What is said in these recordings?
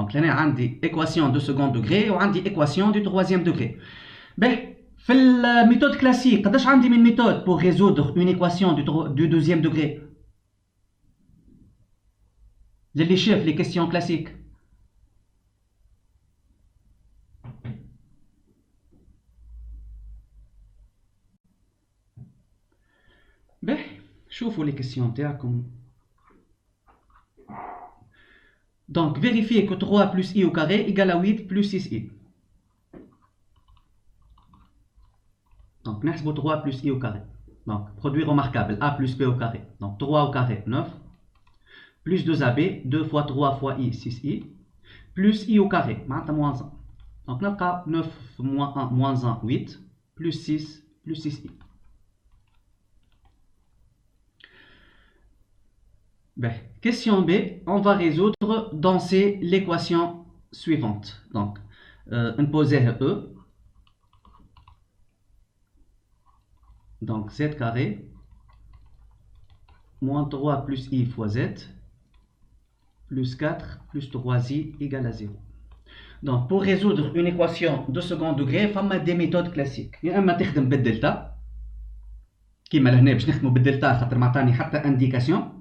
Donc, là, عندي équation de second degré وعندي équation du troisième degré. Ben, في la méthode classique, قداش عندي من méthode pour résoudre une équation du deuxième degré? Les chiffres, les questions classiques. Ben, شوفوا les questions تاعكم. Donc, vérifiez que 3 plus i au carré égale à 8 plus 6i. Donc, نحسبوا 3 plus i au carré. Donc, produit remarquable, a plus b au carré. Donc, 3 au carré, 9. Plus 2ab, 2 fois 3 fois i, 6i. Plus i au carré, moins 1. Donc, 9 moins 1, moins 1, 8. Plus 6, plus 6i. Ben, question B, on va résoudre dans l'équation suivante. Donc, on pose E. Donc, z carré moins 3 plus i fois z plus 4 plus 3i égale à 0. Donc, pour résoudre une équation de second degré, il y a des méthodes classiques. Il y a un تخدم بالدلتا كيما لهنا باش نخدموا بالدلتا خاطر ما عطاني حتى انديكاسيون.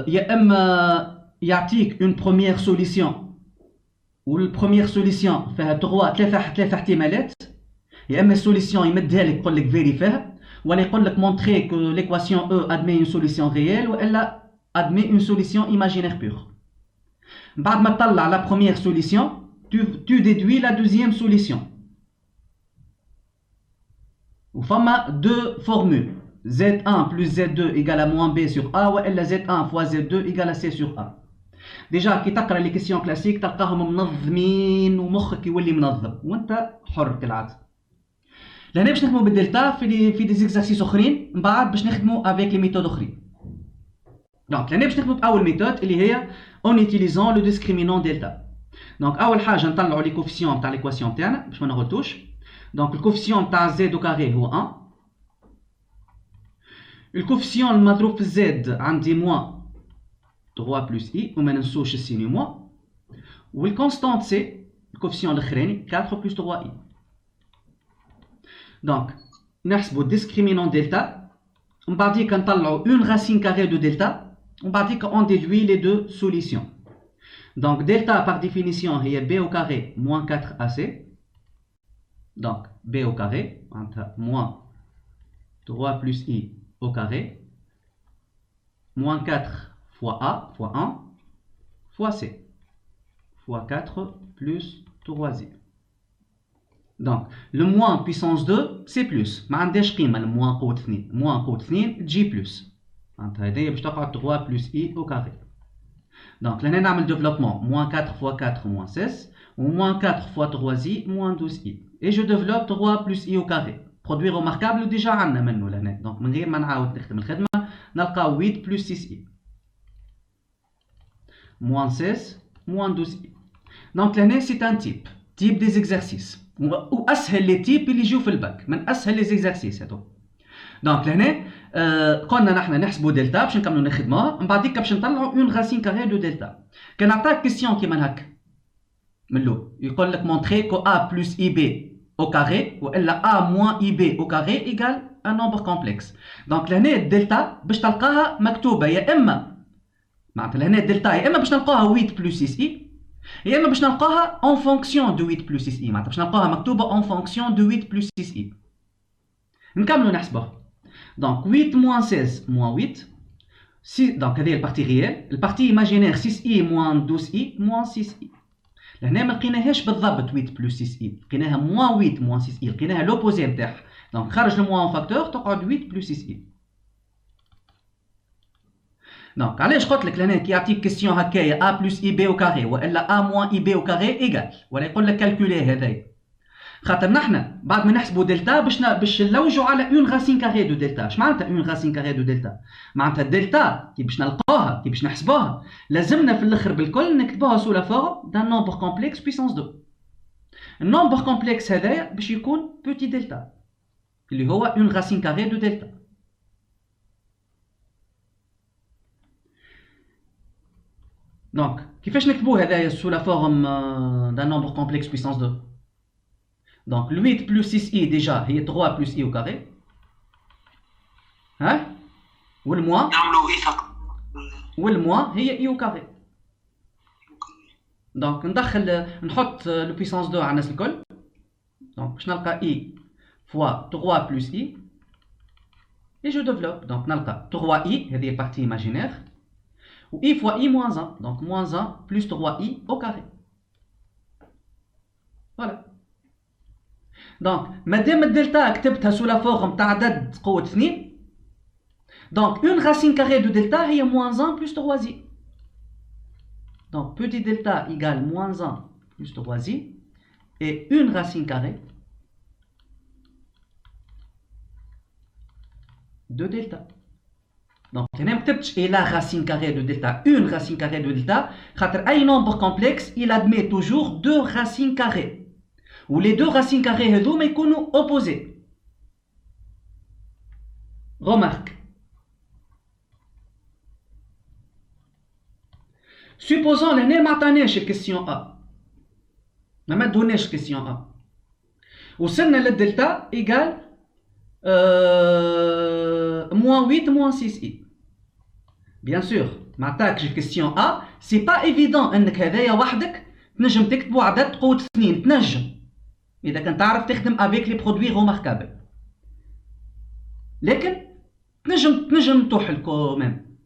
يا اما يعطيك اون بروميير سوليسيون والبروميير سوليسيون فيها 3 احتمالات، يا اما السوليسيون يمدها لك يقول لك فيريفيها ولا يقول لك مونتري كو ليكواسيون او ادمي اون سوليسيون ريال والا ادمي اون سوليسيون ايماجينير بور. بعد ما تطلع لا بروميير سوليسيون tu déduis la deuxième solution. وفما deux formules Z1 plus Z2 égale à moins B sur A ou Z1 fois Z2 égale à C sur A. Déjà كي تقرا لي كيسيون كلاسيك تلقاهم منظمين ومخك يولي منظم وانت حر كالعاده. لهنا باش نخدموا بالدلتا في دي زيكزارسيس اخرين، من بعد باش نخدموا افيك لي ميثود اخرين. دونك لهنا باش نخدموا باول ميثود اللي هي اون utilisant لو ديسكريمينون دلتا. دونك اول حاجه نطلعوا لي كوفيسيون تاع ليكواسيون تاعنا باش ما نغلطوش. دونك الكوفيسيون تاع زد او كاري هو 1. الكوفيسيون المضروب في الزد عندي موان 3 بلس اي وما ننسوش السيني موان، والكونستانت سي الكوفيسيون الاخراني 4 بلس 3 اي. دونك نحسبوا الديسكريمينون دلتا، ومن بعديك نطلعوا اون راسين كاري دو دلتا، ومن بعديك اون ديدوي لي دو سوليسيون. دونك دلتا par définition هي b au carré moins 4ac. Donc b au carré moins 3 plus i au carré moins 4 fois a fois 1 fois c fois 4 plus 3i. Donc le moins puissance 2 c'est plus، ما عندهاش قيمه الموان قوه 2، موان قوه 2 تجي بلس، معناتها هذايا باش تقعد 3 plus i au carré. Donc là, on a le développement, moins 4 fois 4, moins 16, ou moins 4 fois 3i, moins 12i. Et je développe 3 plus i au carré. Produit remarquable, déjà, on a maintenant là. Donc, من غير ما نعاود نخدم الخدمة، نلقى 8 plus 6i. Moins 16, moins 12i. Donc là, c'est un type des exercices. Ou أسهل les types اللي يجوا في الباك، من أسهل les exercices هذو. دونك لهنا قلنا نحن نحسبوا دلتا باش نكملوا نخدموها، من بعديك باش نطلعوا اون راسين كاري دو دلتا. كان عطاك كيسيون كيما هكا من الاول يقول لك مونتري كو ا بلس اي بي او كاري والا ا موان اي بي او كاري ايكال ان نومبر كومبلكس. دونك لهنا الدلتا باش تلقاها مكتوبه يا اما معناتها لهنا الدلتا يا اما باش نلقاها 8 بلس 6 اي يا اما باش نلقاها اون فونكسيون دو 8 بلس 6 اي، معناتها باش نلقاها مكتوبه اون فونكسيون دو 8 بلس 6 اي. نكملوا نحسبوها. Donc 8 moins 16 moins 8. Donc هذه البارتي ريال، البارتي ايماجينير 6i moins 12i moins 6i. لهنا ما لقيناهاش بالضبط 8 بلس 6i، لقيناها moins 8 moins 6i، لقيناها لوبوزي نتاعها. دونك خرج الموان فاكتور تقعد 8 بلس 6i. دونك علاش قلت لك لهنا كي يعطيك كيستيون هكايا a بلس اي بي او كاري والا a موان اي بي او كاري ايكال، ولا يقول لك كالكولي هذايا. خاطر نحن بعد ما نحسبوا دلتا باش نلوجوا على اون راسين كاري دو دلتا. اش معناتها اون راسين كاري دو دلتا؟ معناتها الدلتا كي باش نلقاوها كي باش نحسبوها لازمنا في الاخر بالكل نكتبوها سو لا فورم دان نومبر كومبلكس بويسونس 2. النومبر كومبلكس هذايا باش يكون بوتي دلتا اللي هو اون راسين كاري دو دلتا. دونك كيفاش نكتبوه هذايا sous la forme d'un nombre complexe puissance 2. Donc le 8 plus 6i déjà هي 3 plus i au carré. ها والموان نعملوا اي فقط والموان هي i au carré. Donc نحط le puissance 2 على الناس الكل. Donc باش نلقى i fois 3 plus i et je développe. Donc نلقى 3i هذه البارتي imaginaire و i fois i moins 1. Donc moins 1 plus 3i au carré. Voilà. Donc مادام الدلتا كتبتها sous la forme تاع عدد قوة 2. Donc une racine carrée de delta هي moins 1 plus 3i. Donc petit delta égale moins 1 plus 3i et une racine carrée de delta. Donc هنا ما كتبتش et la racine carrée de delta, une racine carrée de delta خاطر أي nombre complexe il admet toujours deux racines carrées ou les deux racines carrées هذوما يكونوا opposés. Remarque. Supposons لهنا ما عطاناش الكيستيون A. ما دوناش الكيستيون A. وصلنا للدلتا إيجال moins 8 moins 6i. Bien sûr, ما عطاكش الكيستيون A, c'est pas évident انك هذايا وحدك تنجم تكتبوا عدد قوة 2 تنجم. إذا كنت تعرف تخدم avec les produits remarquables. لكن تنجم توحل كومام.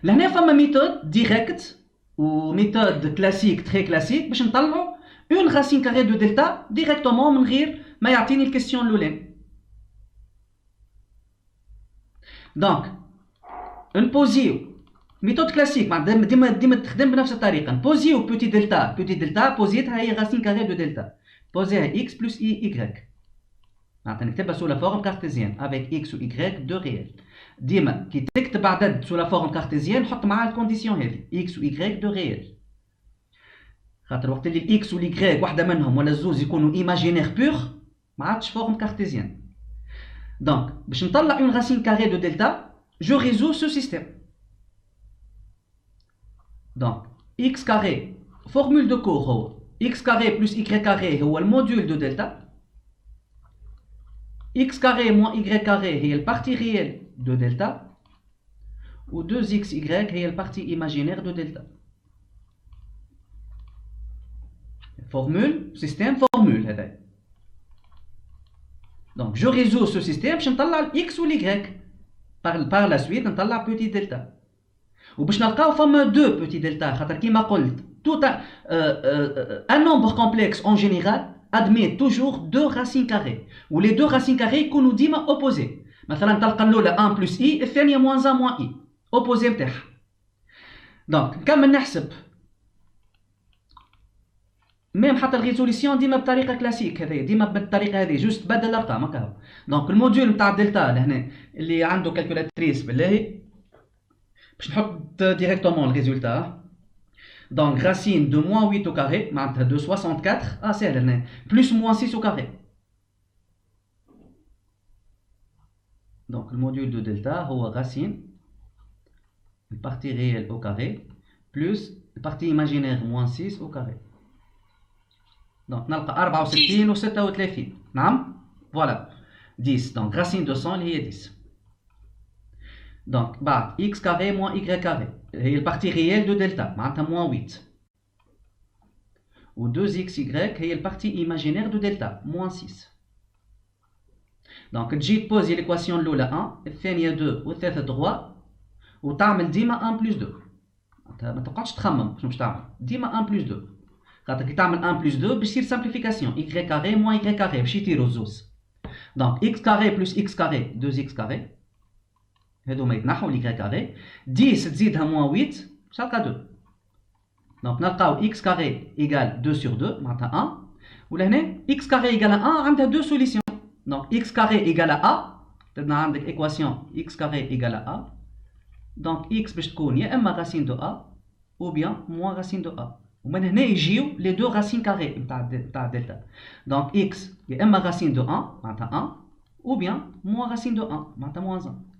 لهنا فما ميثود ديريكت و ميثود كلاسيك تري كلاسيك باش نطلعوا اون راسين كاري دو دلتا ديريكتومون من غير ما يعطيني الكيستيون الاولاني. دونك نبوزيو ميثود كلاسيك ديما تخدم بنفس الطريقه. نبوزيو بوتي دلتا بوزيتها هي راسين كاري دو دلتا، بوزيها اكس بلس اي ايكغيك، معناتها نكتبها سو لا فورم كارتيزيان افيك اكس و ايكغيك دو ريال. ديما كي تكتب عدد سو لا فورم كارتيزيان نحط معاه الكونديسيون هذه اكس و ايكغيك دو ريال، خاطر وقت اللي الاكس و الايكغيك واحده منهم ولا الزوز يكونوا ايماجينير بور ما عادش فورم كارتيزيان. دونك باش نطلع اون راسين كاري دو دلتا جو ريزو سو سيستيم. دونك اكس كاري فورمول دو كور هو اكس كاري بلس ايكغيك كاري هو الموديول دو دلتا، x carré moins y carré هي البارتي réelle de delta و 2xy هي البارتي imaginaire de delta. Formule, système, formule هذا. Donc je résous ce système باش نطلع ال x و y. Par la suite نطلع petit delta. وباش نلقاو فما 2 petit delta خاطر كيما قلت tout un nombre complexe en général admet toujours deux racines carrées ou les deux racines carrées يكونوا ديما opposées. مثلا تلقى الاولى 1 بلس اي الثانيه moins 1 moins اي opposé نتاعها. دونك نكمل نحسب ميم حتى الريزوليسيون ديما بطريقه كلاسيك هذه ديما بالطريقه هذه جوست بدل الارقام هكا. دونك الموديول نتاع الدلتا لهنا اللي عنده كالكولاتريس بالله باش نحط ديريكتومون الريزولتا. Donc racine de moins 8 au carré, de 64, ah c'est elle, plus moins 6 au carré. Donc le module de delta, c'est racine, une partie réelle au carré, plus la partie imaginaire moins 6 au carré. Donc نلقى 64 و 36. نعم voilà 10. Donc racine de 100 هي 10. Donc بعد x carré moins y carré هي البارتي réelle de delta معناتها moins 8 و 2xy هي البارتي imaginaire de delta moins 6. دونك تجي تبوزي ليكواسيون الاولى 1 الثانيه 2 والثالثه 3 وتعمل ديما 1 بلس 2. ما تقعدش تخمم شنو باش تعمل، ديما 1 بلس 2 خاطر كي تعمل 1 بلس 2 باش يصير سامبليفيكاسيون y carré moins y carré باش يطيروا الزوز. دونك x carré plus x carré 2x carré هذوما يتنحوا لي كاري 10 تزيدها موان 8 باش تلقى 2. دونك نلقاو x كاري ايكال 2 سور 2 معناتها 1 ولهنا x كاري ايكال 1 عندها دو سوليسيون. دونك x كاري ايكال a تبدا عندك ايكواسيون x كاري ايكال a. دونك x باش تكون يا اما راسين دو a او بيان موان راسين دو a ومن هنا يجيو لي دو راسين كاري نتاع الدلتا. دونك x يا اما راسين دو 1 معناتها 1 او بيان موان راسين دو 1 معناتها موان 1.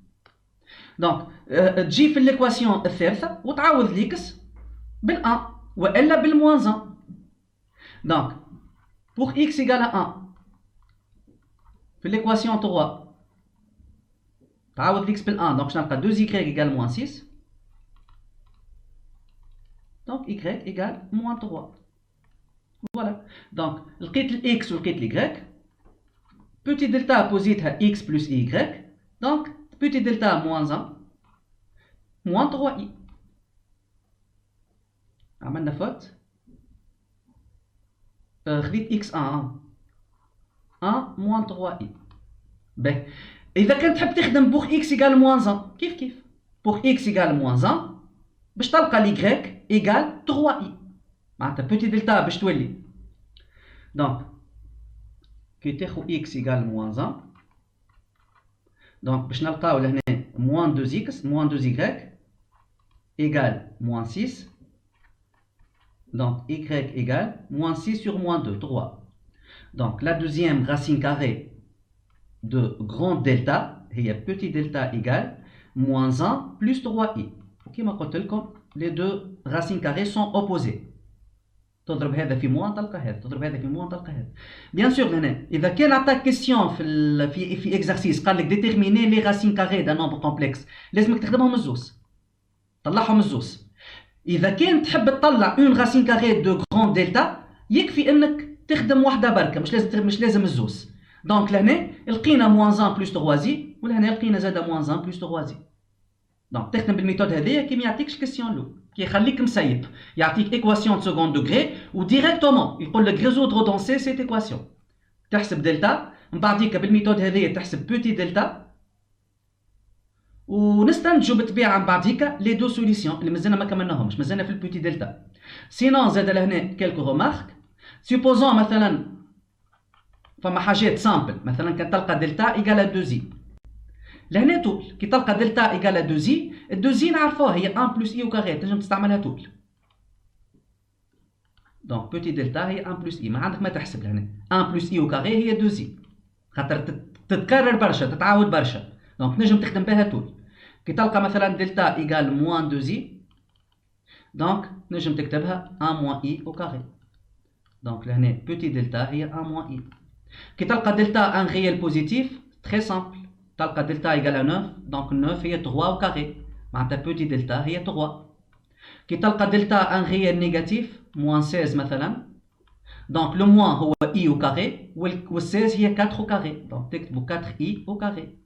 دونك تجي في الايكواسيون الثالثه وتعوض ليكس بال1 ou elle a bel moins 1. Donc, pour x égale à 1, في l'équation 3, تعاود x بال 1, donc je n'ai 2y égale moins 6. Donc, y égale moins 3. Voilà. Donc, لقيت ال x ولقيت ال y. Petit delta بوزيتها x plus y. Donc, petit delta moins 1, moins 3i. عملنا فوت. خديت x1 1 moins 3i. باهي. إذا كنت تحب تخدم بوغ x égale moins 1 كيف بوغ x égale moins 1 باش تلقى ل y égale 3i. معناتها petit delta باش تولي. دونك كي تاخو x égale moins 1. دونك باش نلقاو لهنا moins 2x moins 2y égale moins 6. Donc y égale moins 6 sur moins 2, 3. Donc la deuxième racine carrée de grand delta, il y a petit delta égale moins 1 plus 3i. Ok, les deux racines carrées sont opposées. تضرب هذا في moins تلقى هذا، تضرب هذا في moins تلقى هذا. Bien sûr هنا إذا كان عطاك question في exercice قال لك déterminer les racines carrées d'un nombre complexe، لازمك تخدمهم الزوز. طلعهم الزوز. إذا كان تحب تطلع اون راسين كاري دو غران دلتا يكفي انك تخدم واحدة بركة، مش لازم الزوز. دونك لهنا لقينا موان 1 بلس 3 زي، ولهنا لقينا زادا موان 1 بلس 3 زي. دونك تخدم بالميثود هذيا كي ما يعطيكش كيسيون لو، كي يخليك مسيب، يعطيك ايكواسيون سكوند دوغري وديريكتومون يقول لك ريزودرو دون سيت ايكواسيون. تحسب دلتا، من بعديك بالميثود هذيا تحسب بوتي دلتا، ونستنتجوا بالطبيعه من بعديك لي دو سوليسيون اللي مازلنا ما كملناهمش، مازلنا في البوتي دلتا. سينون زاد لهنا كيلكو رومارك. سيبوزون مثلا فما حاجات سامبل، مثلا كان تلقى دلتا ايكال 2 زي، لهنا طول كي تلقى دلتا ايكال 2 زي، الدو زي نعرفوها هي 1 بلس اي او كاري، تنجم تستعملها طول. دونك بوتي دلتا هي 1 بلس اي، ما عندك ما تحسب لهنا 1 بلس اي او كاري هي 2 زي، خاطر تتكرر برشا تتعاود برشا، دونك تنجم تخدم بها طول. كي تلقى مثلا دلتا ايكال موان 2 زي، دونك نجم تكتبها 1 موان اي او كاري. دونك لهنا بوتي دلتا هي 1 موان اي. كي تلقى دلتا ان ريال بوزيتيف تري سامبل، تلقى دلتا ايكال 9، دونك 9 هي 3 او كاري، معناتها بوتي دلتا هي 3. كي تلقى دلتا ان ريال نيجاتيف موان 16 مثلا، دونك لو موان هو اي او كاري وال 16 هي 4 او كاري، دونك تكتبوا 4 اي او كاري.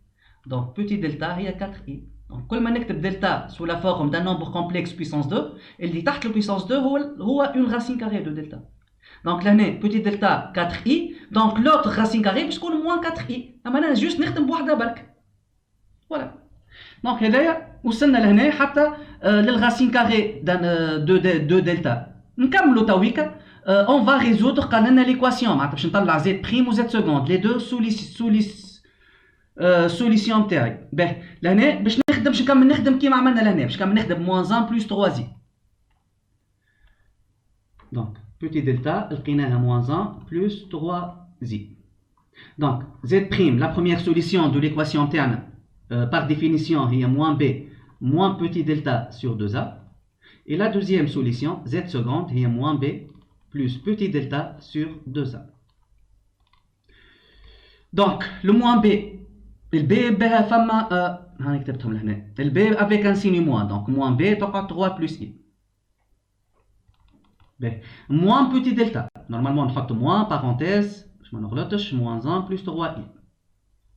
دونك بوتي دلتا هي 4 اي. دونك كل ما نكتب دلتا سو لا فورم دان نومبر كومبلكس بويسونس 2، اللي تحت البويسونس 2 هو اون راسين كاري دو دلتا. دونك لهنا بوتي دلتا 4 اي، دونك لوتر راسين كاري باش تكون موان 4 اي، اما انا جوست نخدم بوحده برك. فوالا. دونك هذايا وصلنا لهنا حتى للراسين كاري دو دلتا. نكملوا تويكا. اون فا ريزودر قال لنا ليكواسيون، معناتها باش نطلع زد بريم وزد سكوند، لي دو سوليسيون تاعي. باهي لهنا باش نكمل نخدم كيما عملنا لهنا، باش نكمل نخدم موان 1 بلس 3 زي. دونك بوتي دلتا لقيناها موان 1 بلس 3 زي. دونك زد بريم لا بروميير سوليسيون دو ليكواسيون تاعنا par définition هي moins b moins petit delta sur 2a, et la deuxième solution z seconde هي moins b plus petit delta sur 2a. donc le moins b le b بها فما هاني كتبتهم لهنا، le b avec un signe moins، donc moins b تقعد 3 plus i. باهي moins petit delta normalement نحط moins parenthèse باش ما نغلطش moins 1 plus 3i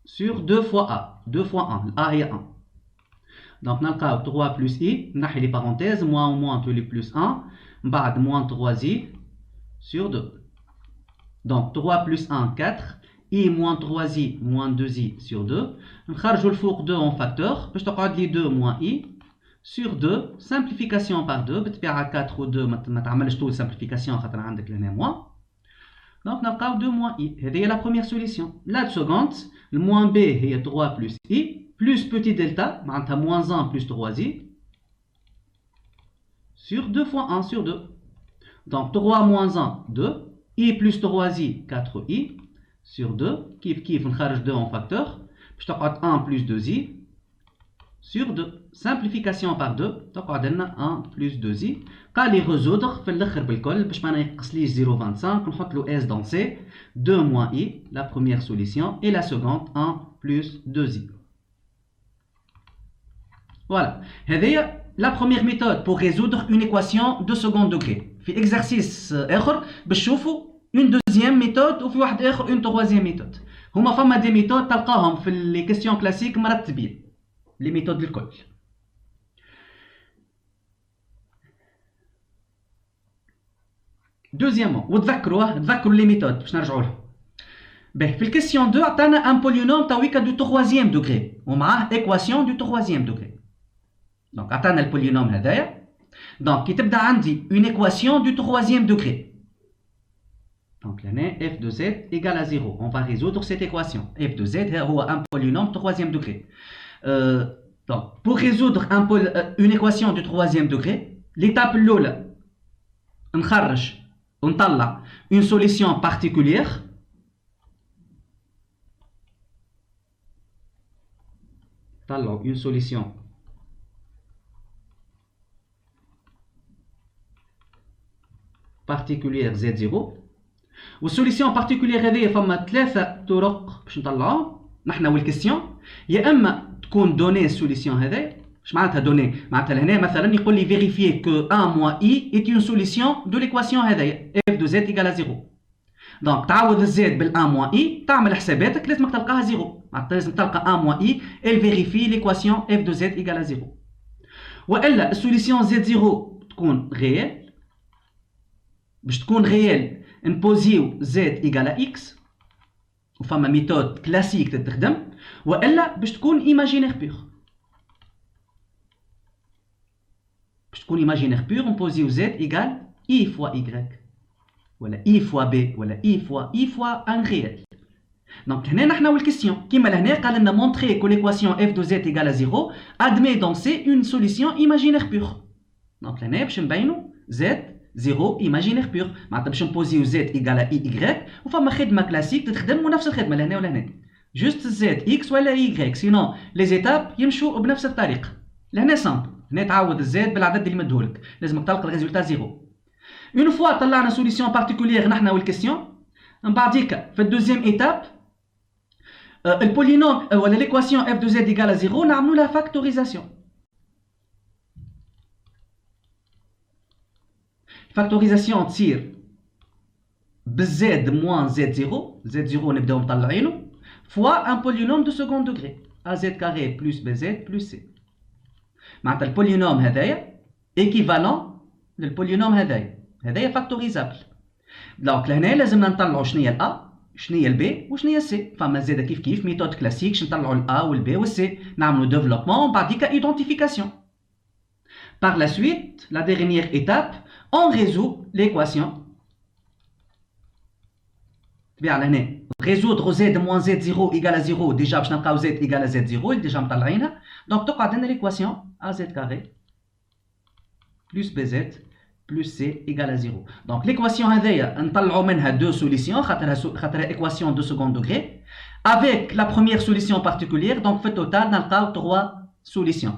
sur 2 fois a, 2 fois 1, a هي 1. Donc نلقاو 3 plus i، نحي لي parenthèses، moins ou moins تولي plus 1، من بعد moins 3i sur 2. Donc 3 plus 1 4، i moins 3i moins 2i sur 2. نخرجوا الفوق 2 en facteur باش تقعد لي 2 moins i sur 2، simplification par 2 بالطبيعة 4 و 2 ما تعملش طول simplification خاطر عندك لهنا moins. Donc نلقاو 2 moins i، هذه هي la première solution. La seconde le moins b هي 3 plus i plus petit delta معناتها moins 1 plus 3i sur 2 fois 1 sur 2. Donc 3 moins 1 2 i plus 3i 4i sur 2 كيف كيف نخرج 2 en facteur باش تقعد 1 plus 2i sur 2. Simplification par 2 تقعد لنا 1 plus 2i. قال لي résoudre في الاخر بالكل باش ما ينقصليش 0.25 نحط له s dans c 2 moins i la première solution et la seconde 1 plus 2i. Voilà. هذه la première méthode pour résoudre une équation de second degré. في exercice آخر باش تشوفوا une deuxième méthode وفي واحد آخر une troisième méthode. هما فما دي ميثود تلقاهم في لي كيستيون كلاسيك مرتبين. لي ميثود الكل. دوزيامون وتذكروا لي ميثود باش نرجعوا لهم. باهي في الكيستيون 2 عطانا ان بولينوم تاويكا دو تروازيام دوغري ومعاه ايكواسيون دو تروازيام دوغري. دونك عطانا البولينوم هذايا. دونك كي تبدا عندي اون ايكواسيون دو تروازيام دوغري. Donc, f de z égale à 0. On va résoudre cette équation. f de z est un polynôme troisième degré. Donc, pour résoudre une équation du troisième degré, l'étape l'oula, on a une solution particulière. Une solution particulière z0. والسوليسيون بارتيكولير هذه فما ثلاثه طرق باش نطلعوهم نحنا والكيستيون. يا اما تكون دوني السوليسيون هذه. اش معناتها دوني؟ معناتها لهنا مثلا يقول لي فيريفيي كو 1 موان اي ايت اون سوليسيون دو ليكواسيون هذايا اف دو زد ايكال 0. دونك تعوض الزد بال 1 موان اي تعمل حساباتك لازمك تلقاها 0. معناتها لازم تلقى 1 موان اي ال فيريفي ليكواسيون اف دو زد ايكال 0. والا السوليسيون زد 0 تكون ريال. باش تكون ريال نبوزيو z égale à x وفما ميثود كلاسيك تتخدم. والا باش تكون ايماجينير بيغ. باش تكون ايماجينير بيغ نبوزيو z égale i fois y ولا i fois b ولا i fois un réel. دونك هنا نحنا والكيستيون كيما لهنا قال لنا مونطري كو ليكواسيون f de z égale à 0 admet dans c une solution imaginaire pure. دونك هنا باش نبينو z 0 imaginaire pur. معناتها باش نبوزيو z ايكال اي y وفما خدمه كلاسيك تتخدم ونفس الخدمه لهنا ولهنا. جوست z x ولا y سينون لي زيتاب يمشوا بنفس الطريقه. لهنا سامبل. هنا تعوض الزاد بالعدد اللي مديهولك لازمك تلقى الريزولتا 0. اون فوا طلعنا سوليسيون بارتيكولير نحنا والكيستيون من بعديك في الدوزيام ايتاب البولينوم ولا ليكواسيون f de z ايكال 0 نعملوا لها فاكتوريزاسيون. فاكتوريزاسيون تصير بزد موان زد 0 زد 0 نبداو مطلعينه فوا ان بولينوم دو سكوند دوغري ا زد كاري بلس بي زد بلس سي. معناتها البولينوم هذايا ايكيفالون للبولينوم هذايا فاكتوريزابل. دونك لهنا لازمنا نطلعوا شنو هي الا شنو هي البي وشنو هي السي. فما زاده كيف ميثود كلاسيك باش نطلعوا الا والبي والسي نعملوا ديفلوبمون ومن بعديك ايدونتيفيكاسيون. Par la suite, la dernière étape, on résout l'équation. Bien, résoudre z moins z0 égale à 0, déjà, je n'ai pas z égale à z0, déjà, donc, tu as l'équation az carré plus bz plus c égale à 0. Donc, l'équation, on a deux solutions, l'équation de second degré, avec la première solution particulière, donc, au total, on a trois solutions.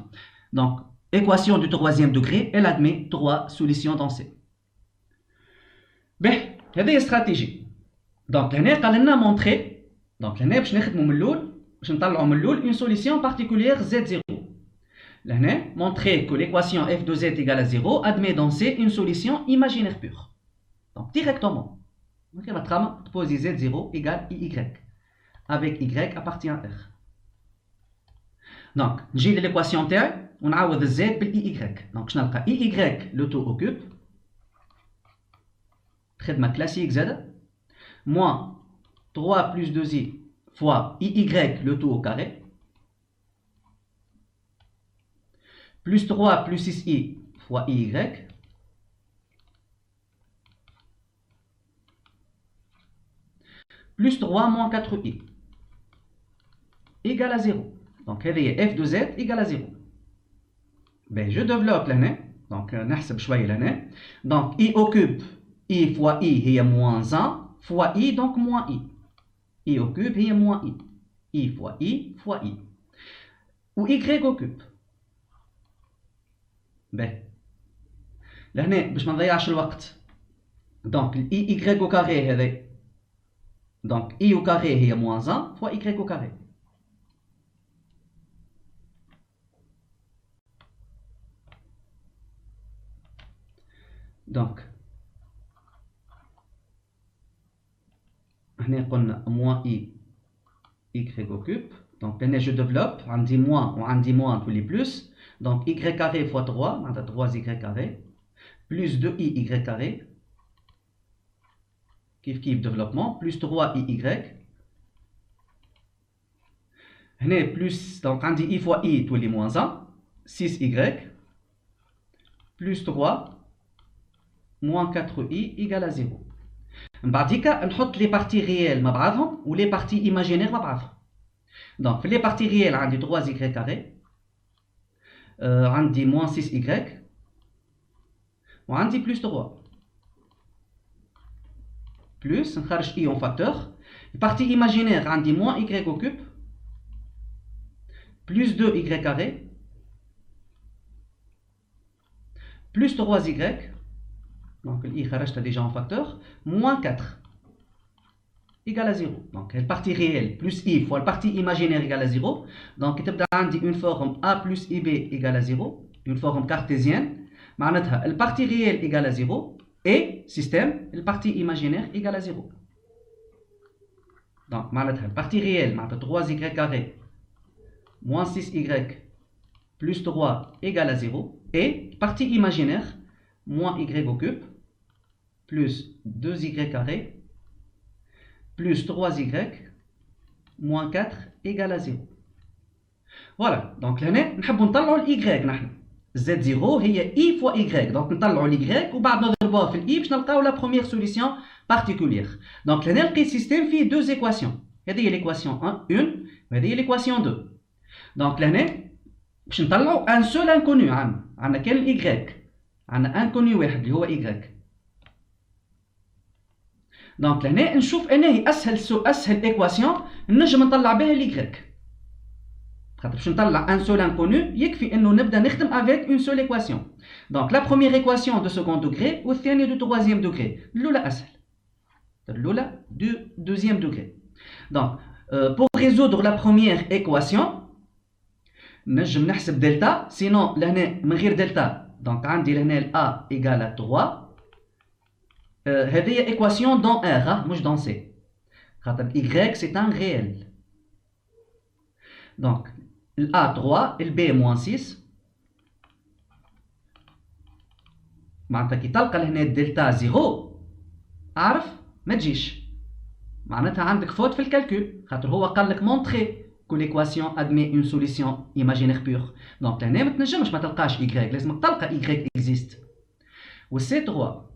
Donc, équation du troisième degré, elle admet trois solutions dans C. Bien, il y a des stratégies. Donc, on a montré, donc, on a une solution particulière Z0. On a montré que l'équation f de z égale à 0 admet dans C une solution imaginaire pure. Donc, directement, on va poser Z0 égale IY, avec Y appartient à R. Donc, j'ai l'équation T. On a z par y. Donc, je n'ai y, le taux occupe. Traitement classique z. Moins 3 plus 2i fois y, le taux au carré. Plus 3 plus 6i fois y. Plus 3 moins 4i. Égale à 0. Donc, f de z égale à 0. Ben, je développe l'année. Donc, نحسب شوية l'année. Donc, i occupe i fois i هي moins 1 fois i, donc moins i. I occupe هي moins i. I fois i fois i. Ou y occupe. باهي لهنا باش ما نضيعش الوقت دونك اي y au carré هذا دونك i au carré هي moins 1 fois y au carré. دونك هنا قلنا moins i y au cube. Donc هنا je développe عندي moins وعندي moins تولي plus. Donc y carré fois 3 معناتها 3y carré plus 2i y carré كيف développement plus 3y هنا plus donc عندي i fois i تولي moins 1 6y plus 3 moins 4i égale à 0. من بعديكا نحط les parties réelles مع بعضهم و les parties imaginaires مع بعضهم. Donc في les parties réelles عندي 3y carré عندي moins 6y وعندي plus 3 plus نخرج i en facteur. Partie imaginaire عندي moins y au cube plus 2y carré plus 3y donc i خرجتها déjà en facteur moins 4 égale à 0. Donc la partie réelle plus i fois la partie imaginaire égale à 0. Donc تبدا عندي une forme a plus ib égale à 0, une forme cartésienne. معناتها la partie réelle égale à 0 et système la partie imaginaire égale à 0. Donc معناتها la partie réelle معناتها 3y carré moins 6y plus 3 égale à 0 et partie imaginaire moins y au cube plus 2y carré plus 3y moins 4 égale à 0. Voilà, donc هنا نحبوا نطلعوا ال y نحن z0 هي i fois y. Donc نطلعوا ال y وبعد نضربوها في ال i باش نلقاو la première solution particulière. Donc هنا لقيت système فيه deux équations. هذه هي l'équation 1 وهذه هي l'équation 2. Donc لهنا باش نطلعوا un seul inconnu عندنا كان ال y. عندنا inconnu واحد اللي هو y. دونك لهنا نشوف انا هي اسهل ايكواسيون نجم نطلع بها ليكغيك خاطر باش نطلع ان سول انكونو يكفي انه نبدا نخدم افيك اون سول ايكواسيون. دونك لا بروميير ايكواسيون دو سكوند دوغري والثانيه دو تروازيام دوغري. الاولى اسهل الاولى دو دوزيام دوغري. دونك بور ريزودر لا بروميير ايكواسيون نجم نحسب دلتا سينون لهنا من غير دلتا. دونك عندي لهنا ا ايغال 3 هذه هي équation dans R مش dans C خاطر y c'est un réel. donc ال A 3 ال B moins 6 معناتها كي تلقى لهنا الدلتا 0 اعرف ما تجيش معناتها عندك فوت في الكالكول خاطر هو قال لك مونطري que l'équation admet une solution imaginaire pure. donc لهنا ما تنجمش ما تلقاش y لازمك تلقى y existe و C 3.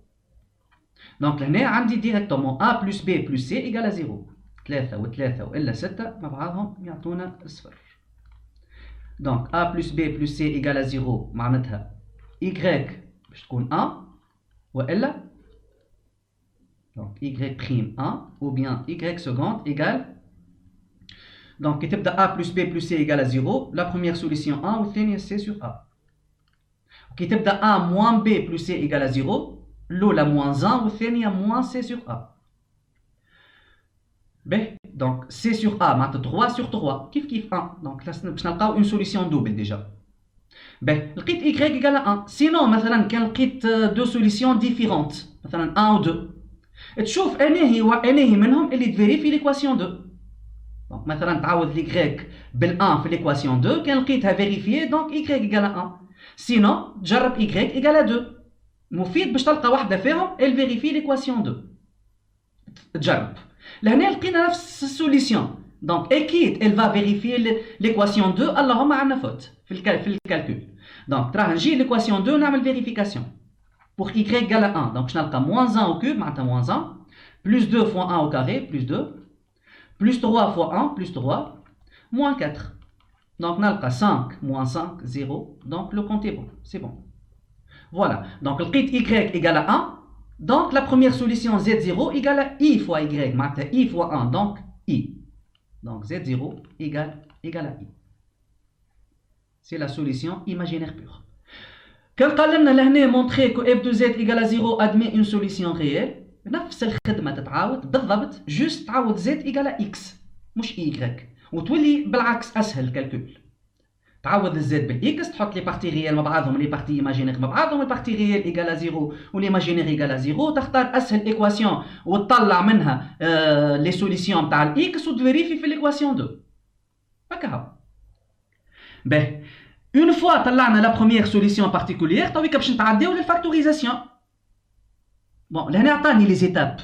Donc هنا عندي ديريكتومون A plus B plus C égale à 0. 3 و3 وإلا 6 مع بعضهم يعطونا صفر. Donc A plus B plus C égale à 0 معناتها Y باش تكون 1 وإلا donc Y prime 1 ou bien Y seconde égale. Donc كي تبدا A plus B plus C égale à 0 la première solution 1 والثانية C sur A. كي تبدا A moins B plus C égale à 0 l'eau moins 1 والثانية moins C sur A. باهي donc C sur A معناتها 3 sur 3 كيف 1. donc باش نلقاو une solution double déjà. باهي لقيت Y égale à 1. sinon مثلا كان لقيت deux solutions différentes مثلا 1 و 2 تشوف انهي منهم اللي تفيريفي l'équation 2. donc مثلا تعوض Y بال 1 في l'équation 2 كان لقيتها فيريفيي donc Y égale à 1. sinon تجرب Y égale à 2 مفيد باش تلقى واحدة فيهم elle vérifie l'équation 2 تجرب. لهنا لقينا نفس السوليسيون دونك اكيد elle va vérifier l'équation 2 اللهم عندنا فوت في الكالكول. دونك تراه نجي l'équation 2 نعمل vérification pour y égale à 1 دونك باش نلقى moins 1 au cube معناتها moins 1 plus 2 fois 1 au carré plus 2 plus 3 fois 1 plus 3 moins 4 donc نلقى 5 moins 5 0 donc le compte est bon c'est bon. Voilà, donc le y égale à 1, donc la première solution z0 égale à i fois y, i fois 1, donc i. Donc z0 égale à i. C'est la solution imaginaire pure. كان قال لنا لهنا montrer que f de z égale à 0 admet une solution réelle. نفس الخدمة تتعاود بالضبط جوست تعاود z égale à x مش y وتولي بالعكس أسهل الكالكول. تعوض الزد بالاكس تحط لي بارتي ريال مع بعضهم ولي بارتي ايماجينير مع بعضهم البارتي ريال ايكالا زيرو والايماجينير ايكالا زيرو تختار اسهل ايكواسيون وتطلع منها لي سوليسيون تاع الاكس وتفيريفي في الايكواسيون 2 هكا. باهي اون فوا طلعنا لا بروميير سوليسيون بارتيكولير تويكا باش نتعداو للفاكتوريزاسيون. بون لهنا عطاني لي زيتاب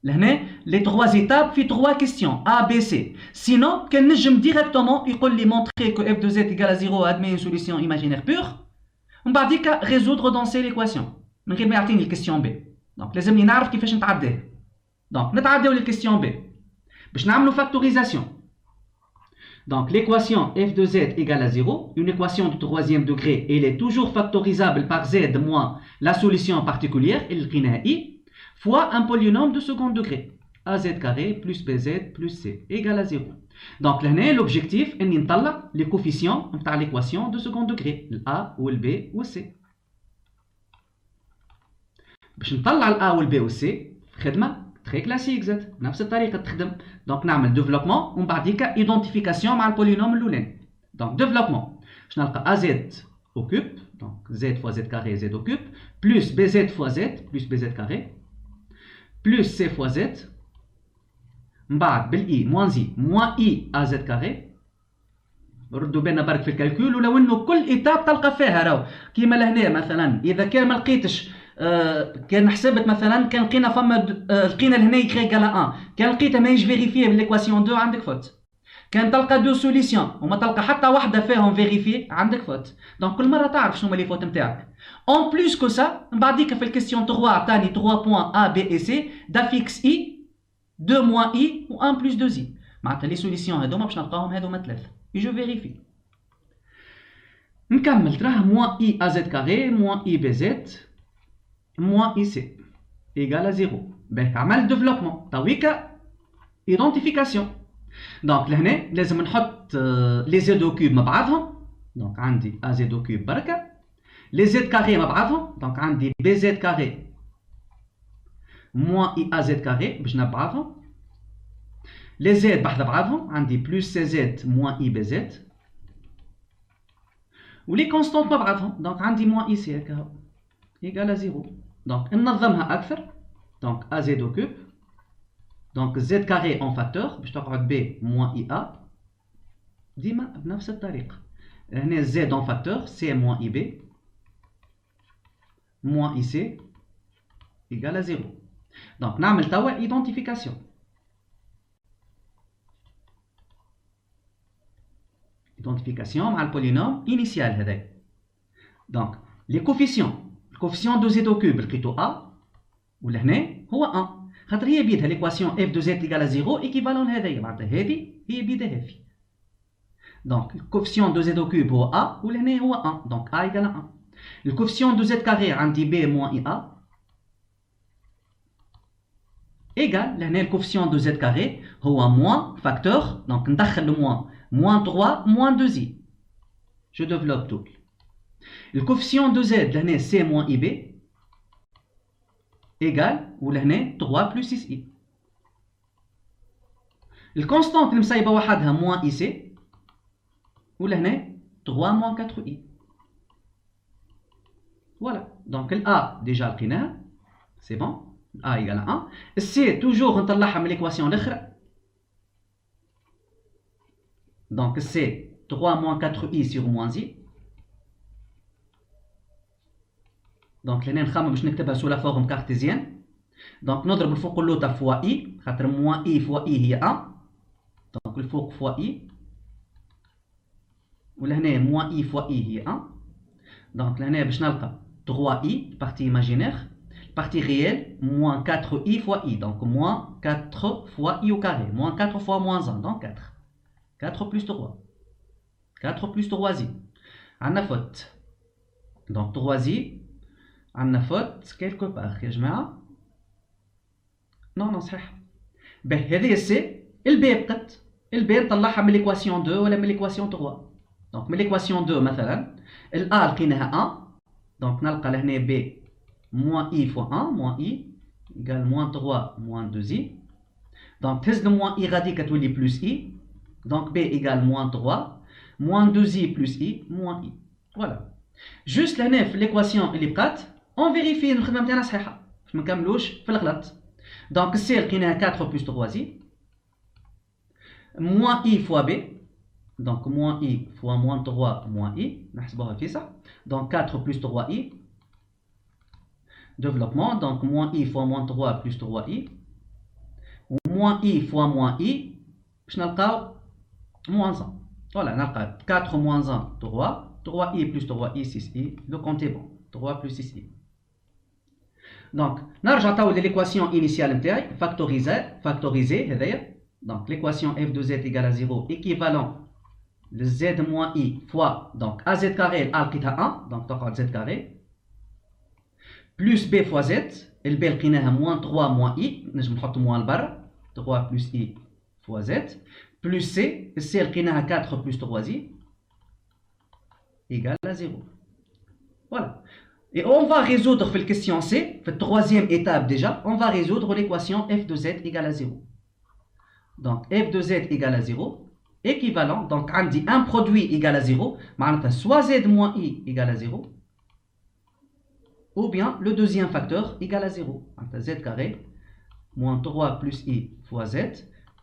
لهنا لي 3 ايتاب في 3 كيستيون A B C. سينو كان نجم ديريكتومون يقول لي مونطري كو f de z égale à 0 admet une solution imaginaire pure ومن بعديك ريزودر دون سي ليكواسيون من غير ما يعطيني الكيستيون بي. دونك لازمني نعرف كيفاش نتعداه. دونك نتعداو للكيستيون بي باش نعملو فاكتوريزاسيون. Donc l'équation f de z égale à 0, une équation de troisième degré, elle est toujours factorisable par z moins la solution particulière, elle est i, fois un polynôme de second degré, az carré plus bz plus c égale à 0. Donc là, l'objectif est de trouver les coefficients de l'équation de second degré, le a ou le b ou le c. باش نطلع ال a ou le b ou le c خدمة très classique زاد نفس الطريقة تخدم. دونك نعمل développement ومن بعديك identification مع البولينوم الأولاني. دونك développement باش نلقى az occupe, donc z fois z carré z occupe, plus bz fois z plus bz carré plus c fois z من بعد بالاي موان اي ا زد كاري. ردوا بالنا برك في الكالكول ولو انه كل ايتاب تلقى فيها راهو كيما لهنا مثلا اذا كان ما لقيتش كان حسبت مثلا كان لقينا فما لقينا لهنا يكري كالا 1 كان لقيتها ماهيش فيريفيه بالليكواسيون 2 عندك فوت. كان تلقى دو سوليسيون وما تلقى حتى واحده فيهم فيريفي عندك فوت. دونك كل مره تعرف شنو هما لي فوت نتاعك. اون بلوس كو سا من بعديك في الكيستيون 3 عطاني 3 بوان ا بي اي سي دافيكس اي 2 moins i ou 1 plus 2i. معناتها لي سوليسيون هذوما باش نلقاهم هذوما ثلاثه جو فيريفي. نكمل تراه موان اي ا زد كاري موان اي بي زد موان اي سي ايكال 0. باهي عملت ديفلوبمون تويكا ايدونتيفيكاسيون. دونك لهنا لازم نحط لي زد او كوب مع بعضهم. دونك عندي ا زد او كوب بركه لي زد كاري مع بعضهم. دونك عندي بي زد كاري moins i a z carré باش نبعضهم. لي زد بحذا بعضهم عندي بلوس سي زد moins i b z ولي كونستانت مع بعضهم. دونك عندي moins i c هكا ايكال 0. دونك ننظمها اكثر. دونك a z au cube دونك z carré en facteur باش تقعد b moins i a ديما بنفس الطريقه. هنا z en facteur c moins i b moins i c égale à 0. Donc نعمل توا identification. Identification مع البولينوم initial هذا. Donc les coefficients. Le coefficient de z au cube لقيتو a ولهنا هو 1 خاطر هي بيدها l'équation f de z égale à 0 équivalent لهذايا معناتها هذه هي بيدها هذه. Donc le coefficient de z au cube هو a ولهنا هو 1 donc a égale à 1. Le coefficient de z carré عندي b moins i a égal لهنا الكوفيسيون دو زد كاري هو موان فاكتور. دونك ندخل الموان موان 3 موان 2 زي جو ديفلوب tout. الكوفيسيون دو زد لهنا سي موان اي بي égal ولهنا 3 بلس 6 اي. الكونستانت المسايبه وحدها موان اي سي ولهنا 3 موان 4 اي. فوالا دونك الا ديجا لقيناها سي بون a égale à 1. C toujours نطلعها من l'équation الاخرى. donc C 3 moins 4i sur moins i. donc لهنا نخمم باش نكتبها سو لا فورم كارتيزيان. donc نضرب الفوق اللوطه فوا i خاطر moins i فوا i هي 1 donc الفوق فوا i ولهنا moins i فوا i هي 1. donc لهنا باش نلقى 3i partie imaginaire partie réelle moins 4i fois i donc moins 4 fois i au carré moins 4 fois moins 1 donc 4 4 plus 3 4 plus 3i عندنا faute donc 3i عندنا faute quelque part يا جماعة. non صحيح. باهي هذه السي البي بقت البي نطلعها من l'équation 2 ولا من l'équation 3. donc من l'équation 2 مثلا ال a لقيناها 1 Donc نلقى لهنا B moins I fois 1 moins I égale moins 3 moins 2I. Donc تهز moins I غادي كتولي plus I. Donc B égale moins 3 moins 2I plus I moins I. Voilà. Juste لهنا في l'équation اللي بقات on vérifie الخدمة نتاعنا صحيحة باش ما نكملوش في الغلط. Donc C لقيناها 4 plus 3I moins I fois B. Donc moins I fois moins 3 moins I. نحسبوها في صح. Donc 4 plus 3I. Développement, donc moins I fois moins 3 plus 3I. Moins I fois moins I. Je n'ai moins 1. Voilà, نلقى 4 moins 1, 3. 3I plus 3I, 6I. Le compte est bon. 3 plus 6I. Donc, نرجع تو l'équation initiale نتاعي factoriser هذايا. Donc l'équation f de z égale à 0 équivalent le z moins I fois donc az carré a لقيتها 1 donc تقعد z carré plus b fois z ال b لقيناها moins 3 moins I نجم نحط moins لبرا 3 plus I fois z plus c ال c لقيناها 4 plus 3I égale à 0. Voilà. Et on va résoudre في question C, في troisième étape déjà, on va résoudre l'équation f de z égale à 0. Donc f de z égale à 0, équivalent, donc on dit un produit égale à 0, soit z moins I égale à 0, ou bien le deuxième facteur égale à 0. Z carré, moins 3 plus I fois z,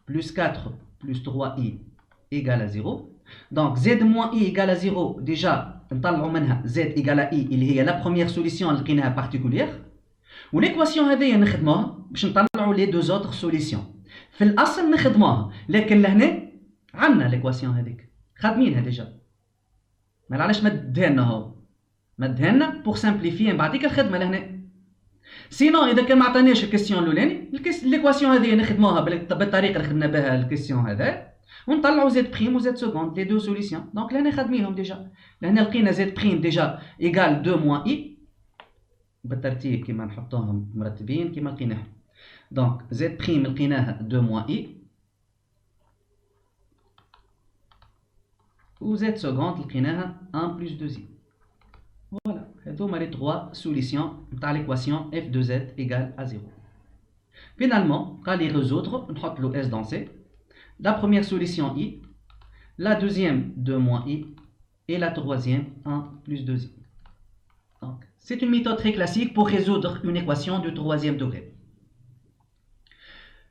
plus 4 plus 3I égale à 0. Donc z moins I égale à 0, déjà, نطلعوا منها z égale à I اللي هي la première solution اللي لقيناها particulière. والايكواسيون هذيا نخدموها باش نطلعوا لي دو زوتر سوليسيون. في الاصل نخدموها لكن لهنا عندنا ليكواسيون هذيك خادمينها ديجا. ما علاش ما دهنا هو ما دهنا بور سامبليفي نبعطيك الخدمه لهنا. سينو اذا كان ما عطانيش الكيستيون الاولاني ليكواسيون هذه نخدموها بالطريقه اللي خدمنا بها الكيستيون هذا ونطلعوا زد بريم وزد سكوند لي دو سوليسيون. دونك لهنا خادمينهم ديجا. لهنا لقينا زد بريم ديجا ايغال 2 موان اي بالترتيب كيما نحطوهم مرتبين كيما لقيناهم. دونك زد بريم لقيناها 2 موان اي و زد سكوند لقيناها 1 بلس 2 اي. فوالا هذوما لي 3 سوليسيون نتاع ليكواسيون اف دو زد ايغال ا 0. فينالمون قال لي résoudre نحط له اس دون سي. La première solution I, la deuxième 2 moins I et la troisième 1 plus 2I. Donc, c'est une méthode très classique pour résoudre une équation du troisième degré.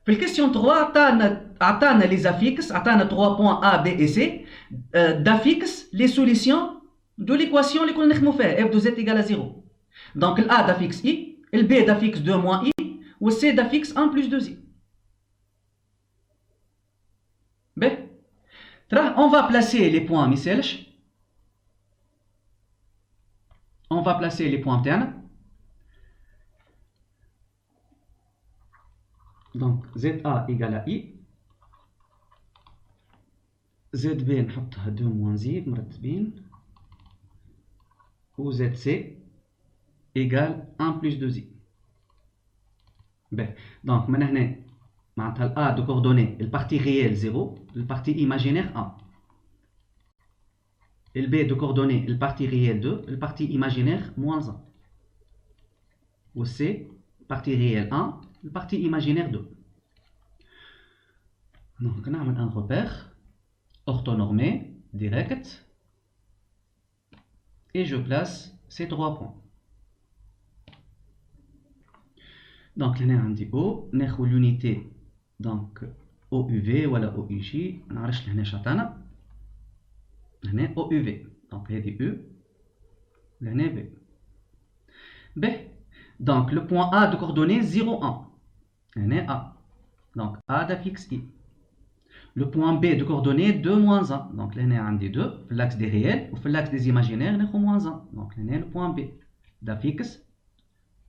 Pour la question 3, attends les affixes, attends 3 points A, B et C, d'affixe les solutions de l'équation que nous avons fait, f de z égale à 0. Donc, l'A d'affixe I, le B d'affixe 2 moins I, ou le C d'affixe 1 plus 2I. Ben, on va placer les points Miselch. On va placer les points internes. Donc ZA égale à I. ZB نحطها 2 moins I مرتبين. و ZC égale 1 plus 2I. Ben, donc من هنا معناتها ال A de coordonnées, le partie réelle 0, le partie imaginaire 1. Le B de coordonnées, le partie réelle 2, le partie imaginaire moins 1. Ou C, partie réelle 1, le partie imaginaire 2. Donc on a un repère orthonormé, direct, et je place ces 3 points. Donc là on dit O, on l'unité. Donc OUV ولا OUJ ما نعرفش لهنا شعطانا هنا OUV donc هذه U لهنا V. B donc le point A de coordonnées 0 1 هنا A donc A d'affixe I. Le point B de coordonnées 2 moins 1 donc لهنا عندي 2 في l'axe des réels وفي l'axe des imaginaires ناخذ moins 1 donc هنا le point B d'affixe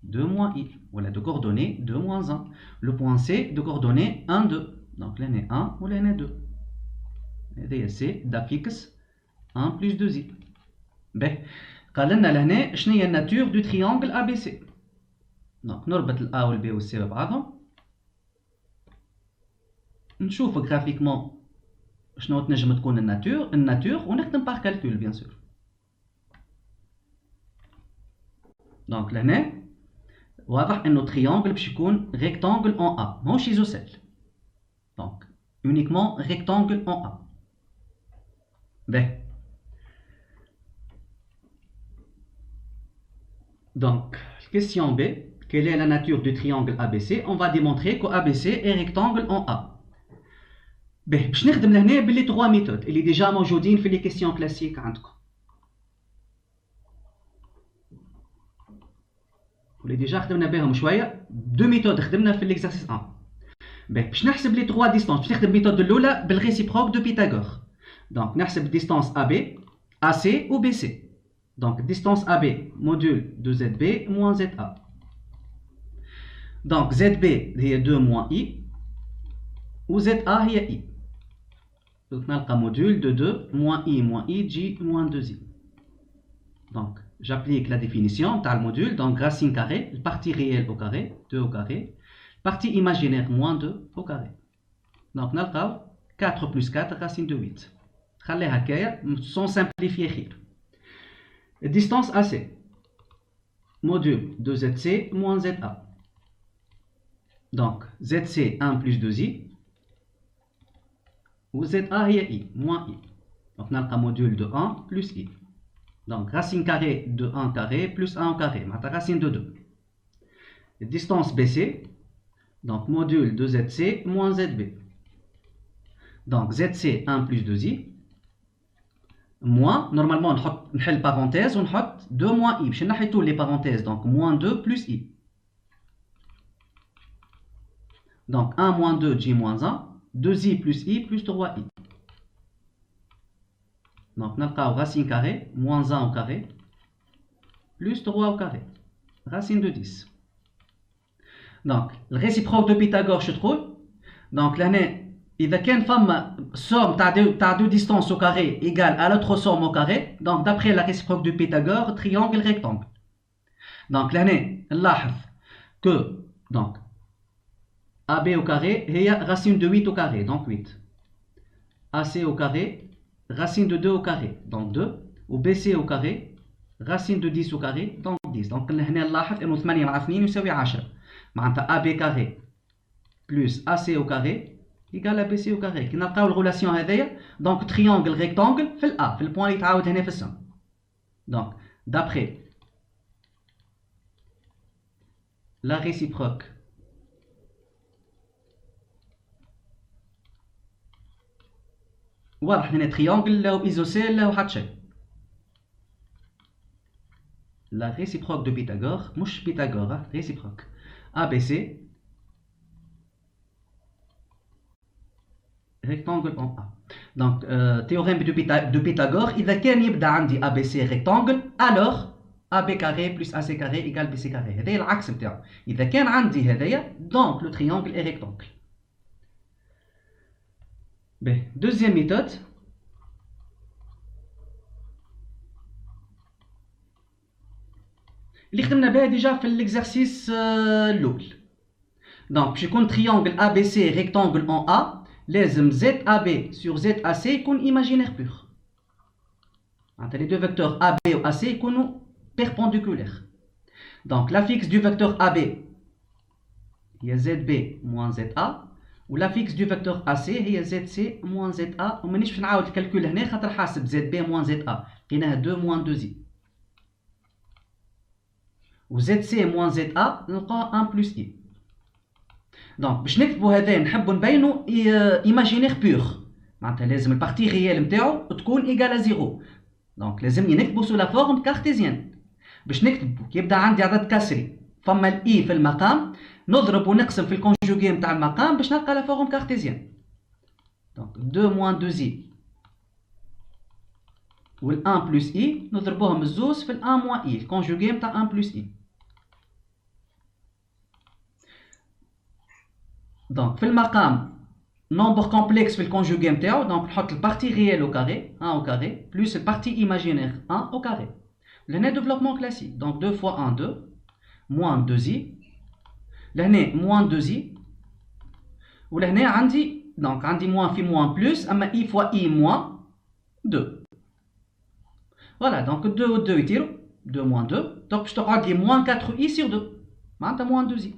2 moins I, voilà, de coordonnées 2 moins 1. Le point C de coordonnées 1, 2. Donc l'année 1 ou l'année 2. Et C d'affixe 1 plus 2I. B. قال لنا لهنا شنو هي الناتور du triangle ABC. Donc نربط ال A و ال B و C ببعضهم. نشوف graphiquement شنو تنجم تكون الناتور ونخدم par calcul bien sûr. دونك لهنا واضح انه تريانجل باش يكون ريكتانجل اون ا ماهوش ايزوسيل. دونك uniquement rectangle en A. باهي. Donc, question B. Quelle est la nature du triangle ABC? On va démontrer que ABC est rectangle en A. باهي باش نخدم لهنا باللي 3 ميثود اللي ديجا موجودين في لي كيسيون كلاسيك عندكم. واللي ديجا خدمنا بهم شويه. 2 ميثود خدمنا في ليكزارسيس 1. باهي باش نحسب لي 3 ديستانس باش نخدم الميثود الاولى بالريسيبروك دو بيتاغور. دونك نحسب ديستانس AB, AC و BC. دونك ديستانس AB مودول دو ZB موان ZA. دونك ZB هي 2 موان I و ZA هي I. دونك نلقى مودول دو 2 موان I موان I تجي موان 2I. دونك j'applique la définition تاع المودول. دونك racine carré, la partie réelle au carré, 2 au carré. Partie imaginaire, moins 2 au carré. Donc, nous avons 4 plus 4, racine de 8. Sans simplifier. Distance AC. Module de ZC moins ZA. Donc, ZC 1 plus 2I. Ou ZA et I, moins I. Donc, nous avons module de 1 plus I. Donc, racine carrée de 1 carré plus 1 au carré. Racine de 2. Distance BC. Donc, module de ZC moins ZB. Donc, ZC 1 plus 2I. Moins, normalement, on fait une parenthèse, on fait 2 moins I. Je vais tous les parenthèses. Donc, moins 2 plus I. Donc, 1 moins 2, J moins 1. 2I plus I plus 3I. Donc, on a racine carrée, moins 1 au carré, plus 3 au carré. Racine de 10. Donc, le réciproque de Pythagore, je trouve. Donc, l'année, il y a une somme, tu as deux distances au carré égale à l'autre somme au carré. Donc, d'après la réciproque de Pythagore, triangle rectangle. Donc, l'année, là, que, donc, AB au carré, il y a racine de 8 au carré, donc 8. AC au carré, racine de 2 au carré, donc 2. Ou BC au carré, racine de 10 au carré, donc 10. Donc, l'année, là, il y a 8 مع 2 يساوي 10. معناتها AB carré plus AC au carré égale à BC au carré. كي نلقاو الغولاسيون هذايا دونك تريانجل ريكتانجل في الA في البوان اللي تعاود هنا في السم. دونك d'après la réciproque واضح هنا تريانجل لا ايزوسيل لا حتى شيء. La réciproque de Pythagore مش Pythagore réciproque. ABC rectangle en A. Donc théorème de Pythagore إذا كان يبدأ عندي ABC rectangle alors AB carré plus AC carré égale BC carré. هذا العكس نتاعو. إذا كان عندي هذايا donc le triangle est rectangle. باهي deuxième méthode. اللي خدمنا بها ديجا في l'exercice الاول. دونك باش يكون triangle ABC rectangle en A لازم ZAB sur ZAC يكون imaginaire pur. معناتها les deux vecteurs AB و AC يكونوا perpendiculaires. Donc la fixe du vecteur AB هي ZB moins ZA و la fixe du vecteur AC هي ZC moins ZA. ومانيش باش نعاود الكالكول هنا خاطر حاسب ZB moins ZA لقيناها 2 moins 2i. و ZC moins ZA نلقاها 1 plus I. دونك باش نكتبوا هذا نحبوا نبينوا ايماجينير بور. معناتها لازم البارتي ريال نتاعو تكون ايجال 0. دونك لازمني نكتبوا سو لا فورم كارتيزيان. باش نكتبوا كي يبدا عندي عدد كسري فما الاي في المقام نضرب ونقسم في الكونجوغي نتاع المقام باش نلقى لا فورم كارتيزيان. دونك 2 moins 2i وال 1 plus i نضربوهم الزوز في ال 1 moins i الكونجوغي نتاع 1 plus i. دونك في المقام نومبر كومبلكس في الكونجوغي نتاعو دونك نحط البارتي ريال au carré 1 au carré plus البارتي imaginaire 1 au carré. لهنا développement classique. Donc 2 fois 1 2 moins 2i لهنا moins 2i ولهنا عندي دونك عندي moins في moins plus اما i fois i moins 2. Voilà donc 2 و 2 يطيروا 2 moins 2. Donc, je te dis moins 4i sur 2. Moins 2i.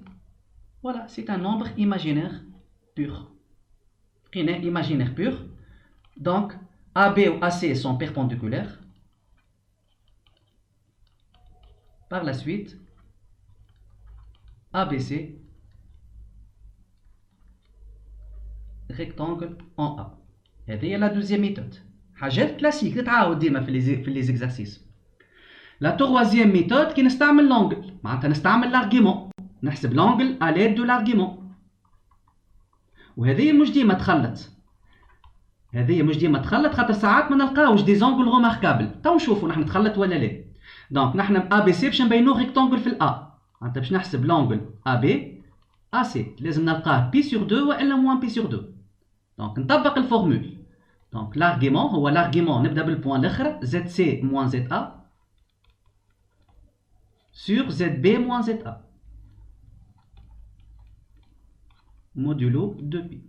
Voilà, c'est un nombre imaginaire pur. Imaginaire pur. Donc, AB ou AC sont perpendiculaires. Par la suite, ABC, rectangle en A. هذه la deuxième méthode. حاجات كلاسيك تتعاود ديما في les exercices. La troisième méthode qui نستعمل l'angle. معناتها نستعمل l'argument. نحسب l'angle à l'aide de l'argument. وهذه مش ديما تخلط. خاطر ساعات ما نلقاوش دي زونغل روماركابل. تو نشوفوا نحن نتخلط ولا لا. دونك نحن ا بي سي باش نبينو ريكتانجل في الأ. معناتها باش نحسب لونغل ا بي ا سي لازم نلقاه بي سور 2 والا موان بي سور 2. دونك نطبق الفورمول. دونك لارغيمون هو لارغيمون نبدا بالبوان الاخر زد سي موان زد ا سور زد بي موان زد ا مودولو 2 بي.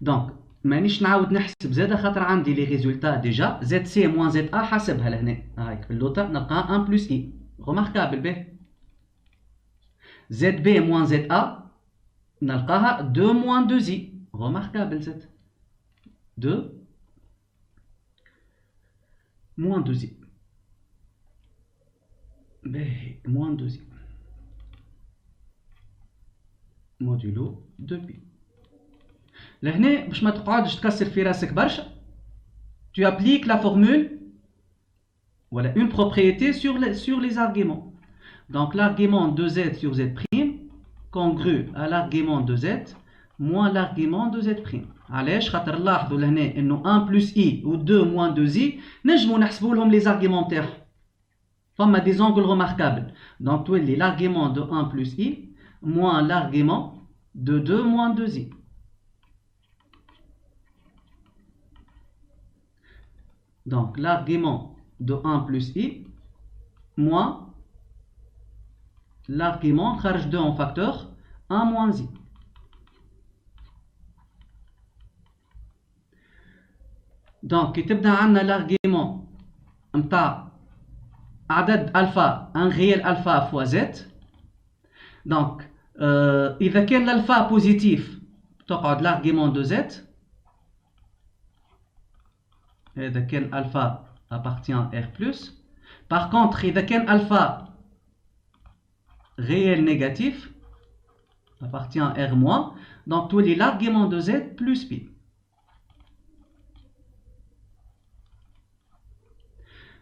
دونك مانيش نعاود نحسب زاده خاطر عندي لي ريزولتا ديجا زد سي موان زد ا حاسبها لهنا هايك في اللوطه نلقاها 1 بلس اي روماركابل به. زد بي موان زد ا نلقاها 2 موان 2 زي روماركابل زد 2 موان 2 زي باهي موان 2 زي مودولو 2 بي. لهنا باش ما تقعدش تكسر في راسك برشا tu appliques la formule voilà une propriété sur les arguments. Donc l'argument de z sur z prime congru à l'argument de z moins l'argument de z prime. علاش خاطر لاحظوا لهنا انه 1 plus i ou 2 moins 2i نجموا نحسبوا لهم les arguments تاعهم. فما des angles remarquables. Donc تولي l'argument de 1 plus i moins l'argument de 2 moins 2i. Donc l'argument de 1 plus i moins l'argument charge 2 en facteur 1 moins i. Donc تبدا عندنا l'argument نتاع عدد alpha un réel alpha fois z. Donc إذا كان l'alpha positif تقعد l'argument de z. إذا كان alpha appartient R+. Par contre إذا كان alpha réel négatif appartient R-. Donc تولي l'argument de z plus pi.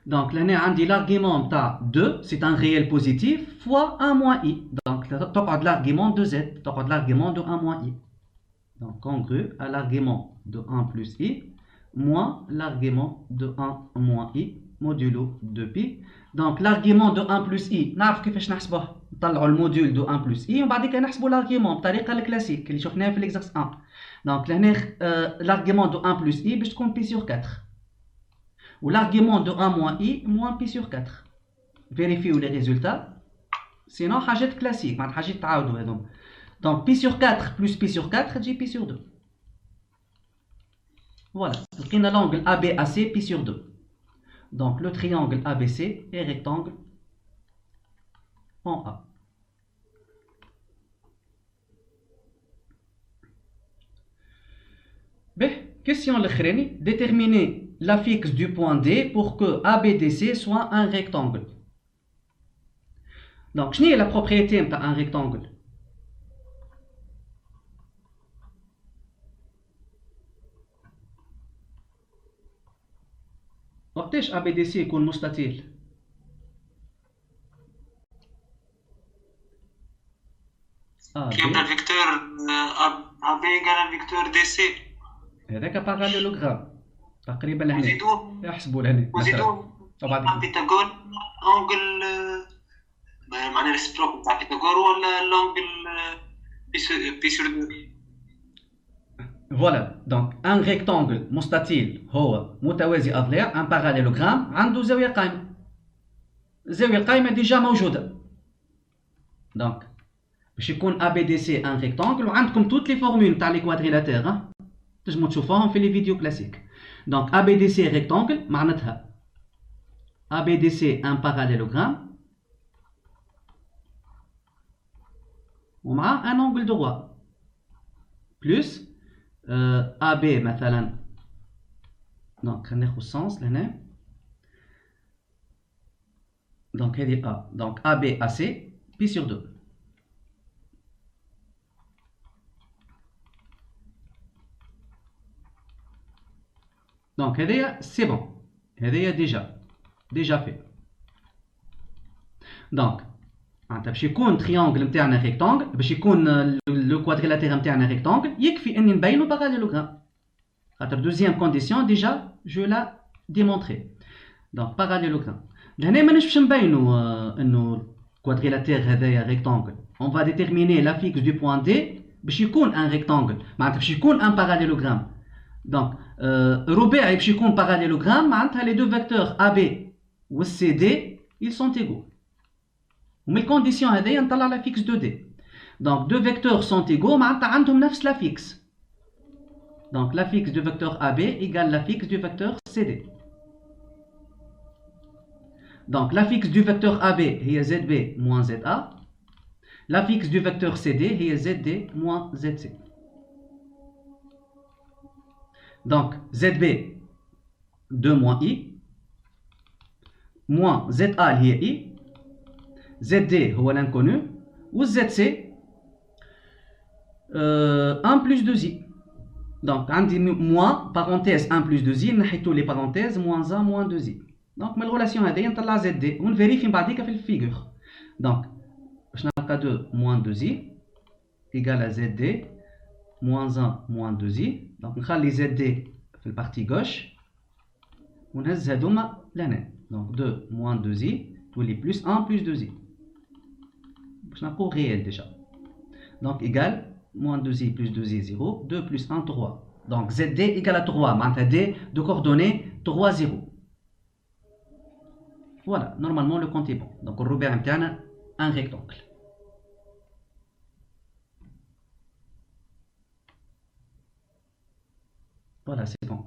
Donc là عندي l'argument تاع 2 c'est un réel positif fois 1 moins i. Donc تقعد l'argument de z تقعد l'argument de 1 moins i. Donc congru à l'argument de 1 plus i moins l'argument de 1 moins i modulo 2pi. Donc l'argument de 1 plus i نعرف كيفاش نحسبوه. نطلعوا الموديول de 1 plus i ومن بعد كده نحسبوا l'argument بطريقه الكلاسيك اللي شفناها في l'exercice 1. Donc لهنا l'argument de 1 plus i باش تكون pi sur 4. ou l'argument de 1 moins i moins pi sur 4. Vérifiez les résultats. Sinon حاجات classique معناتها حاجات تعاودوا هذوما. Donc pi sur 4 plus pi sur 4 تجي pi sur 2. Voilà, لقينا l'angle ABAC pi sur 2. Donc le triangle ABC est rectangle en A. Bien, question الأخراني. Déterminer la fixe du point D pour que ABDC soit un rectangle. Donc, je n'ai la propriété d'un rectangle. وقتاش ABDC يكون مستطيل؟ كيبدا الفيكتور AB égale الفيكتور DC. هذاك باراليلوغرام تقريبا لهنا. وزيدوه يحسبوا لهنا. تاع بيتاغور انجل معناها ريسبروك تاع بيتاغور ولا لونجل بي سور 2. Voilà, donc un rectangle مستطيل هو متوازي أضلاع un parallélogramme عنده زاوية قائمة. الزاوية القائمة ديجا موجودة. donc باش يكون ABDC un rectangle وعندكم toutes les formules تاع لي كوادريلاتير تنجموا تشوفوهم في لي فيديو كلاسيك. donc ABDC rectangle معناتها ABDC un parallélogramme. On a un angle droit. Plus AB مثلا. Donc on a au sens là. Donc elle est A. Donc AB AC pi sur 2. Donc c'est bon. Elle est déjà fait. Donc باش يكون triangle نتاعنا rectangle باش يكون le quadrilatère نتاعنا rectangle يكفي اني نبينو parallélogramme. خاطر deuxième condition déjà je l'ai démontré. Donc parallélogramme. لهنا ماناش باش نبينو انه quadrilatère هذايا rectangle. On va déterminer la fixe du point D باش يكون un rectangle. معناتها باش يكون un parallélogramme. Donc رباعي باش يكون parallélogramme معناتها les deux vecteurs AB و CD ils sont égaux. Mais les conditions هذيا نطلع la fixe de D. Donc deux vecteurs sont égaux معناتها عندهم نفس la fixe. Donc la fixe du vecteur AB égale la fixe du vecteur CD. Donc la fixe du vecteur AB هي ZB moins ZA. La fixe du vecteur CD هي ZD moins ZC. Donc ZB 2 moins I moins ZA هي I. ZD هو l'inconnu ou ZC 1 plus 2i. Donc عندي moins parenthèse 1 plus 2i نحيتو les parenthèses moins 1 moins 2i. Donc من الريلاسيون هذه نطلع ZD ونفيريفي بعديك في الفيجور. Donc باش نلقى 2 moins 2i égale à ZD moins 1 moins 2i. Donc نخلي ZD في البارتي gauche ونهز هذوما لهنا. Donc 2 moins 2i تولي plus 1 plus 2i. باش نلقاو réel déjà. Donc égale moins 2i plus 2i 0, 2 plus 1 3. Donc ZD égale à 3, معناتها D de coordonnées 3 0. Voilà, normalement le compte est bon. Donc الرباع نتاعنا un rectangle. Voilà, c'est bon.